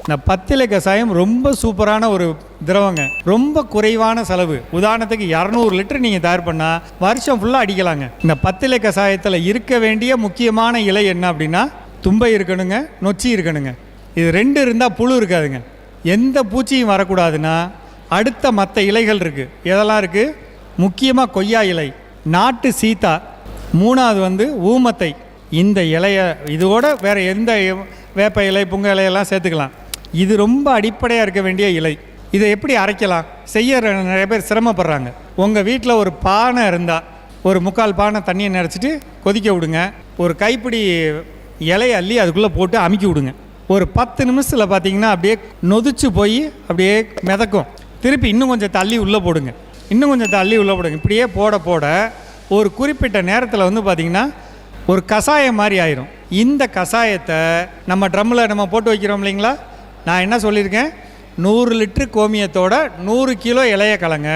இந்த பத்திலை கஷாயம் ரொம்ப சூப்பரான ஒரு திரவங்க. ரொம்ப குறைவான செலவு. உதாரணத்துக்கு 200 லிட்டர் நீங்கள் தயார் பண்ணால் வருஷம் ஃபுல்லாக அடிக்கலாங்க. இந்த பத்திலை கஷாயத்தில் இருக்க வேண்டிய முக்கியமான இலை என்ன அப்படின்னா, தும்பை இருக்கணுங்க, நொச்சி இருக்கணுங்க. இது 2 இருந்தால் புழு இருக்காதுங்க. எந்த பூச்சியும் வரக்கூடாதுன்னா அடுத்த மற்ற இலைகள் இருக்குது. எதெல்லாம் இருக்குது? முக்கியமாக கொய்யா இலை, நாட்டு சீத்தா, 3வது ஊமத்தை. இந்த இலையை இதோட வேறு எந்த வேப்ப இலை, புங்க இலையெல்லாம் சேர்த்துக்கலாம். இது ரொம்ப அடிப்படையாக இருக்க வேண்டிய இலை. இதை எப்படி அரைக்கலாம்? செய்ய நிறைய பேர் சிரமப்படுறாங்க. உங்கள் வீட்டில் ஒரு பானை இருந்தால் ஒரு 3/4 பானை தண்ணியை நிறச்சிட்டு கொதிக்க விடுங்க. ஒரு கைப்பிடி இலையை அள்ளி அதுக்குள்ளே போட்டு அமுக்கி விடுங்க. ஒரு 10 நிமிஷத்தில் பார்த்தீங்கன்னா அப்படியே நொதிச்சு போய் அப்படியே மிதக்கும். திருப்பி இன்னும் கொஞ்சம் தள்ளி உள்ளே போடுங்க, இன்னும் கொஞ்சம் தள்ளி உள்ளே போடுங்க. இப்படியே போட போட ஒரு குறிப்பிட்ட நேரத்தில் பார்த்திங்கன்னா ஒரு கஷாயம் மாதிரி ஆயிரும். இந்த கஷாயத்தை நம்ம ட்ரம்மில் நம்ம போட்டு வைக்கிறோம் இல்லைங்களா? நான் என்ன சொல்லியிருக்கேன், 100 லிட்டரு கோமியத்தோட 100 கிலோ இலையை கலங்க.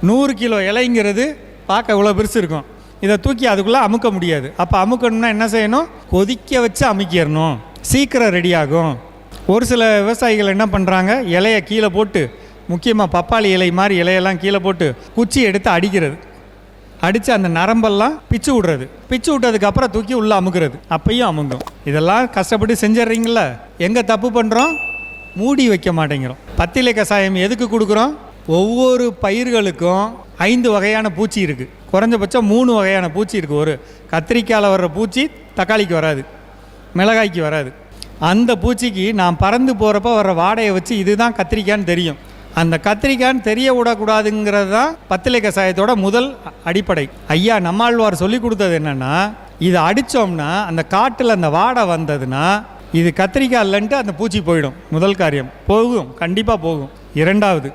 100 கிலோ இலைங்கிறது பார்க்க இவ்வளோ பெருசு இருக்கும். இதை தூக்கி அதுக்குள்ளே அமுக்க முடியாது. அப்போ அமுக்கணும்னா என்ன செய்யணும்? கொதிக்க வச்சு அமுக்கிடணும். சீக்கிரம் ரெடி ஆகும். ஒரு சில விவசாயிகள் என்ன பண்ணுறாங்க, இலையை கீழே போட்டு, முக்கியமாக பப்பாளி இலை மாதிரி இலையெல்லாம் கீழே போட்டு குச்சி எடுத்து அடிக்கிறது. அடித்து அந்த நரம்பெல்லாம் பிச்சு விட்றது. பிச்சு விட்டதுக்கப்புறம் தூக்கி உள்ளே அமுக்கிறது. அப்பையும் அமுங்கும். இதெல்லாம் கஷ்டப்பட்டு செஞ்சிட்றீங்கள. எங்கே தப்பு பண்ணுறோம்? மூடி வைக்க மாட்டேங்கிறோம். பத்திலை கஷாயம் எதுக்கு கொடுக்குறோம்? ஒவ்வொரு பயிர்களுக்கும் 5 வகையான பூச்சி இருக்குது. குறைஞ்சபட்சம் 3 வகையான பூச்சி இருக்குது. ஒரு கத்திரிக்காயில் வர்ற பூச்சி தக்காளிக்கு வராது, மிளகாய்க்கு வராது. அந்த பூச்சிக்கு நான் பறந்து போகிறப்ப வர்ற வாடையை வச்சு இதுதான் கத்திரிக்கான்னு தெரியும். அந்த கத்திரிக்கான்னு தெரிய விடக்கூடாதுங்கிறது தான் பத்திலை கஷாயத்தோட முதல் அடிப்படை. ஐயா நம்மாழ்வார் சொல்லி கொடுத்தது என்னென்னா, இதை அடித்தோம்னா அந்த காட்டில் அந்த வாடை வந்ததுன்னா இது கத்திரிக்காய் இல்லைன்ட்டு அந்த பூச்சி போயிடும். முதல் காரியம் போகும், கண்டிப்பாக போகும். 2வது,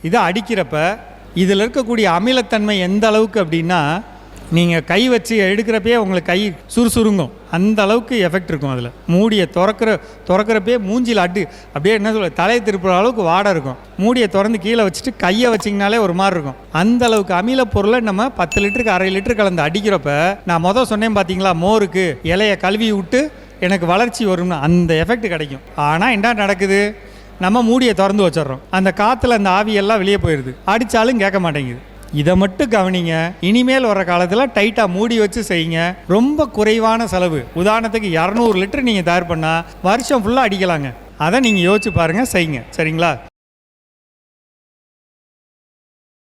இதை அடிக்கிறப்ப இதில் இருக்கக்கூடிய அமிலத்தன்மை எந்த அளவுக்கு அப்படின்னா, நீங்கள் கை வச்சு எடுக்கிறப்பே உங்களுக்கு கை சுறுசுருங்கும். அந்த அளவுக்கு எஃபெக்ட் இருக்கும். அதில் மூடியை திறக்கிறப்பே மூஞ்சியில் அப்படியே என்ன சொல்ல, தலையை திருப்புற அளவுக்கு வாடை இருக்கும். மூடியை திறந்து கீழே வச்சுட்டு கையை வச்சிங்கனாலே ஒரு மாதிரி இருக்கும். அந்த அளவுக்கு அமில பொருளை நம்ம 10 லிட்டருக்கு 1/2 லிட்டர் கலந்து அடிக்கிறப்ப, நான் சொன்னேன் பார்த்தீங்களா, மோருக்கு இலையை கழுவி விட்டு எனக்கு வளர்ச்சி வரும்னு, அந்த எஃபெக்ட் கிடைக்கும். ஆனால் என்ன நடக்குது? நம்ம மூடியை திறந்து வச்சிடறோம். அந்த காற்றுல அந்த ஆவியெல்லாம் வெளியே போயிடுது. அடித்தாலும் கேட்க மாட்டேங்குது. இதை மட்டும் கவனிங்க. இனிமேல் வர காலத்தில் டைட்டாக மூடி வச்சு செய்யுங்க. ரொம்ப குறைவான செலவு. உதாரணத்துக்கு 200 லிட்டர் நீங்கள் தயார் பண்ணால் வருஷம் ஃபுல்லாக அடிக்கலாங்க. அதை நீங்கள் யோசிச்சு பாருங்கள், செய்யுங்க. சரிங்களா?